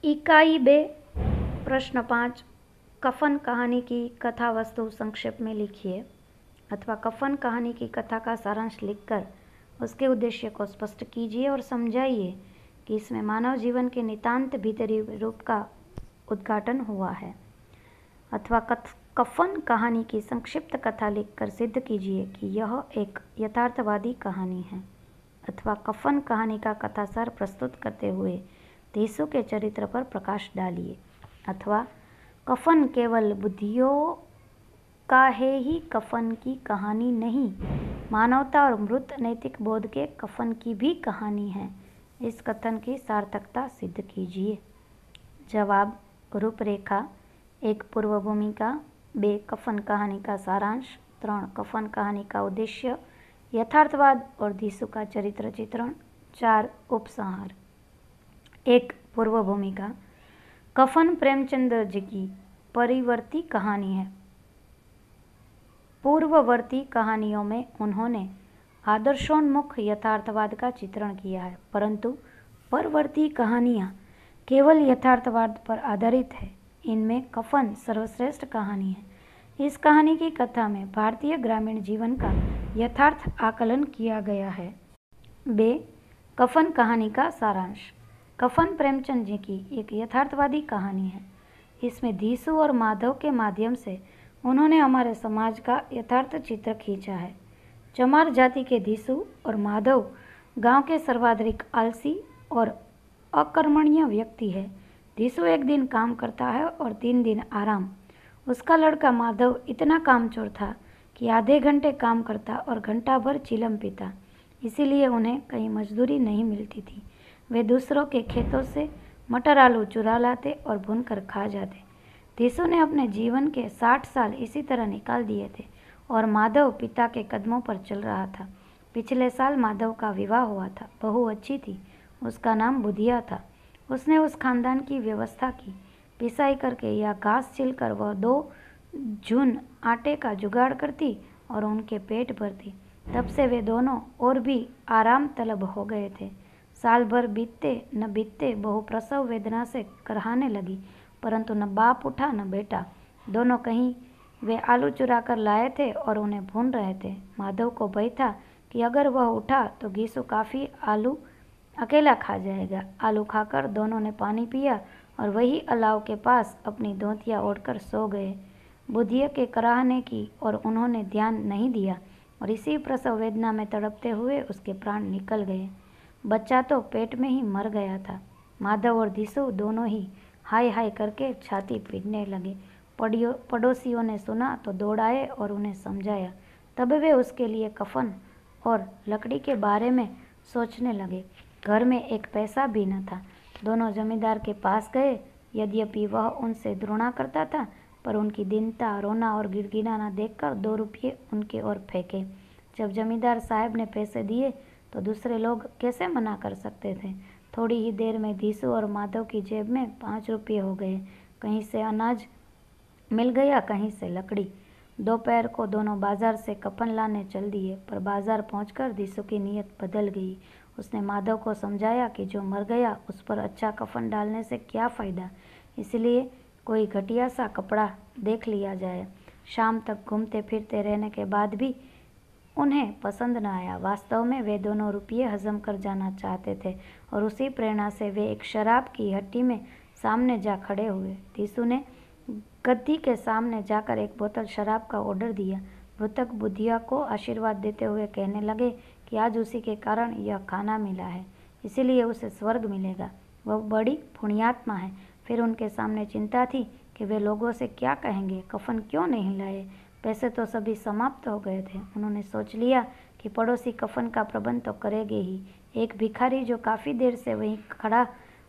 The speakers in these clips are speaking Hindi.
इकाई 2 प्रश्न 5 कफन कहानी की कथा वस्तु संक्षेप में लिखिए अथवा कफन कहानी की कथा का सारांश लिखकर उसके उद्देश्य को स्पष्ट कीजिए और समझाइए कि इसमें मानव जीवन के नितांत भीतरी रूप का उद्घाटन हुआ है। अथवा कफन कहानी की संक्षिप्त कथा लिखकर सिद्ध कीजिए कि यह एक यथार्थवादी कहानी है। अथवा कफन कहानी का कथासार प्रस्तुत करते हुए यीशु के चरित्र पर प्रकाश डालिए। अथवा कफन केवल बुद्धियों का है ही कफन की कहानी नहीं, मानवता और मृत नैतिक बोध के कफन की भी कहानी है। इस कथन की सार्थकता सिद्ध कीजिए। जवाब। रूपरेखा 1 पूर्व भूमिका, 2 कफन कहानी का सारांश, 3 कफन कहानी का उद्देश्य, यथार्थवाद और यीशु का चरित्र चित्रण, 4 उपसंहार। 1 पूर्व भूमिका। कफन प्रेमचंद जी की परिवर्ती कहानी है। पूर्ववर्ती कहानियों में उन्होंने आदर्शोन्मुख यथार्थवाद का चित्रण किया है, परंतु परवर्ती कहानियाँ केवल यथार्थवाद पर आधारित है। इनमें कफन सर्वश्रेष्ठ कहानी है। इस कहानी की कथा में भारतीय ग्रामीण जीवन का यथार्थ आकलन किया गया है। 2 कफन कहानी का सारांश। कफन प्रेमचंद जी की एक यथार्थवादी कहानी है। इसमें यीशु और माधव के माध्यम से उन्होंने हमारे समाज का यथार्थ चित्र खींचा है। चमार जाति के यीशु और माधव गांव के सर्वाधिक आलसी और अकर्मण्य व्यक्ति है। यीशु एक दिन काम करता है और 3 दिन आराम। उसका लड़का माधव इतना कामचोर था कि आधे घंटे काम करता और घंटा भर चिलम पीता, इसीलिए उन्हें कहीं मजदूरी नहीं मिलती थी। वे दूसरों के खेतों से मटर आलू चुरा लाते और भूनकर खा जाते। यीशु ने अपने जीवन के 60 साल इसी तरह निकाल दिए थे और माधव पिता के कदमों पर चल रहा था। पिछले साल माधव का विवाह हुआ था। बहू अच्छी थी, उसका नाम बुधिया था। उसने उस खानदान की व्यवस्था की। पिसाई करके या घास छिलकर वह 2 जून आटे का जुगाड़ करती और उनके पेट भरती। तब से वे दोनों और भी आराम तलब हो गए थे। साल भर बीतते न बीतते बहू प्रसव वेदना से करहाने लगी, परंतु न बाप उठा न बेटा। दोनों कहीं वे आलू चुरा कर लाए थे और उन्हें भून रहे थे। माधव को भय था कि अगर वह उठा तो गीसू काफ़ी आलू अकेला खा जाएगा। आलू खाकर दोनों ने पानी पिया और वही अलाव के पास अपनी धोतियाँ ओढ़कर सो गए। बुधिया के कराहने की और उन्होंने ध्यान नहीं दिया और इसी प्रसव वेदना में तड़पते हुए उसके प्राण निकल गए। बच्चा तो पेट में ही मर गया था। माधव और यीशु दोनों ही हाय हाय करके छाती पीटने लगे। पड़ोसियों ने सुना तो दौड़ आए और उन्हें समझाया। तब वे उसके लिए कफन और लकड़ी के बारे में सोचने लगे। घर में एक पैसा भी न था। दोनों जमींदार के पास गए। यद्यपि वह उनसे घृणा करता था, पर उनकी दीनता, रोना और गिड़गिड़ाना देखकर 2 रुपये उनके ओर फेंके। जब जमींदार साहब ने पैसे दिए तो दूसरे लोग कैसे मना कर सकते थे। थोड़ी ही देर में यीशु और माधव की जेब में 5 रुपये हो गए। कहीं से अनाज मिल गया, कहीं से लकड़ी। दोपहर को दोनों बाजार से कफन लाने चल दिए, पर बाजार पहुंचकर यीशु की नीयत बदल गई। उसने माधव को समझाया कि जो मर गया उस पर अच्छा कफन डालने से क्या फ़ायदा, इसलिए कोई घटिया सा कपड़ा देख लिया जाए। शाम तक घूमते फिरते रहने के बाद भी उन्हें पसंद न आया। वास्तव में वे दोनों रुपये हजम कर जाना चाहते थे और उसी प्रेरणा से वे एक शराब की हट्टी में सामने जा खड़े हुए। यीशु ने गद्दी के सामने जाकर एक बोतल शराब का ऑर्डर दिया। मृतक बुधिया को आशीर्वाद देते हुए कहने लगे कि आज उसी के कारण यह खाना मिला है, इसीलिए उसे स्वर्ग मिलेगा। वह बड़ी पुण्यात्मा है। फिर उनके सामने चिंता थी कि वे लोगों से क्या कहेंगे, कफन क्यों नहीं लाए। पैसे तो सभी समाप्त हो गए थे। उन्होंने सोच लिया कि पड़ोसी कफन का प्रबंध तो करेंगे ही। एक भिखारी जो काफ़ी देर से वहीं खड़ा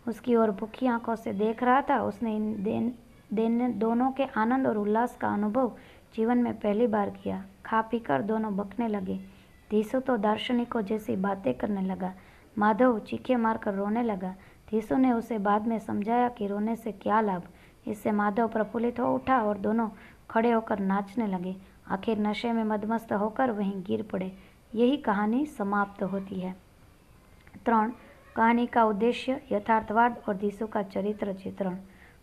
उसकी ओर भूखी आंखों से देख रहा था, उसने इन दोनों के आनंद और उल्लास का अनुभव जीवन में पहली बार किया। खा पीकर दोनों बकने लगे। यीशु तो दार्शनिकों जैसी बातें करने लगा। माधव चीखे मारकर रोने लगा। यीशु ने उसे बाद में समझाया कि रोने से क्या लाभ। इससे माधव प्रफुल्लित हो उठा और दोनों खड़े होकर नाचने लगे। आखिर नशे में मदमस्त होकर वहीं गिर पड़े। यही कहानी समाप्त होती है। 3 कहानी का उद्देश्य यथार्थवाद और दिशु का चरित्र चित्रण।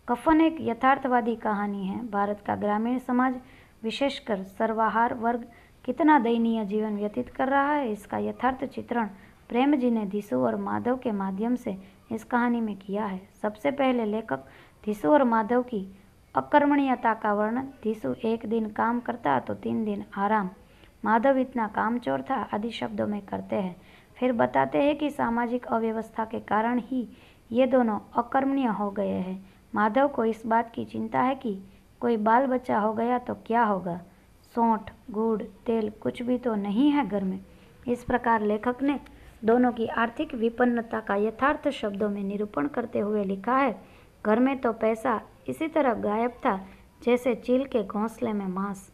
कफन एक यथार्थवादी कहानी है। भारत का ग्रामीण समाज, विशेषकर सर्वहारा वर्ग, कितना दयनीय जीवन व्यतीत कर रहा है, इसका यथार्थ चित्रण प्रेम जी ने दिशु और माधव के माध्यम से इस कहानी में किया है। सबसे पहले लेखक दिशु और माधव की अकर्मण्यता का वर्णन। दिशु 1 दिन काम करता तो 3 दिन आराम, माधव इतना कामचोर था आदि शब्दों में करते हैं। फिर बताते हैं कि सामाजिक अव्यवस्था के कारण ही ये दोनों अकर्मण्य हो गए हैं। माधव को इस बात की चिंता है कि कोई बाल बच्चा हो गया तो क्या होगा। सौंठ, गुड़, तेल कुछ भी तो नहीं है घर में। इस प्रकार लेखक ने दोनों की आर्थिक विपन्नता का यथार्थ शब्दों में निरूपण करते हुए लिखा है। घर में तो पैसा इसी तरह गायब था जैसे चील के घोंसले में मांस।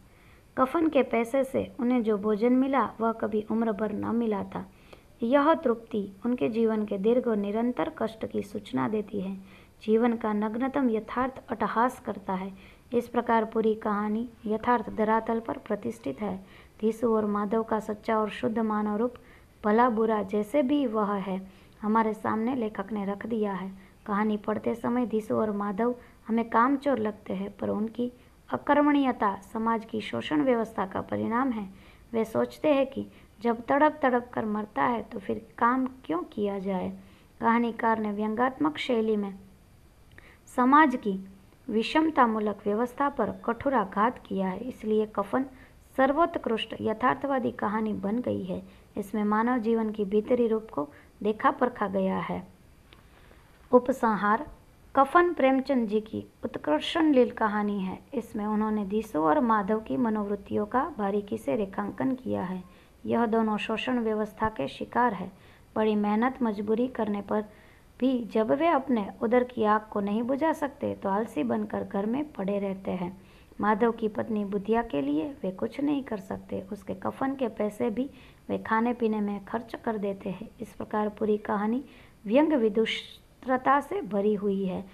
कफन के पैसे से उन्हें जो भोजन मिला वह कभी उम्र भर न मिला था। यह तृप्ति उनके जीवन के दीर्घ और निरंतर कष्ट की सूचना देती है। जीवन का नग्नतम यथार्थ अट्टहास करता है। इस प्रकार पूरी कहानी यथार्थ धरातल पर प्रतिष्ठित है। दिशु और माधव का सच्चा और शुद्ध मानव रूप, भला बुरा जैसे भी वह है, हमारे सामने लेखक ने रख दिया है। कहानी पढ़ते समय दिशु और माधव हमें कामचोर लगते हैं, पर उनकी अकर्मण्यता समाज की शोषण व्यवस्था का परिणाम है। वे सोचते हैं कि जब तड़प तड़प कर मरता है तो फिर काम क्यों किया जाए। कहानीकार ने व्यंग्यात्मक शैली में समाज की विषमतामूलक व्यवस्था पर कठोराघात किया है, इसलिए कफन सर्वोत्कृष्ट यथार्थवादी कहानी बन गई है। इसमें मानव जीवन की भीतरी रूप को देखा परखा गया है। उपसंहार। कफन प्रेमचंद जी की उत्कर्षणीय कहानी है। इसमें उन्होंने दिशु और माधव की मनोवृत्तियों का बारीकी से रेखांकन किया है। यह दोनों शोषण व्यवस्था के शिकार है। बड़ी मेहनत मजबूरी करने पर भी जब वे अपने उदर की आग को नहीं बुझा सकते तो आलसी बनकर घर में पड़े रहते हैं। माधव की पत्नी बुधिया के लिए वे कुछ नहीं कर सकते। उसके कफन के पैसे भी वे खाने पीने में खर्च कर देते हैं। इस प्रकार पूरी कहानी व्यंग्य विदुषता से भरी हुई है।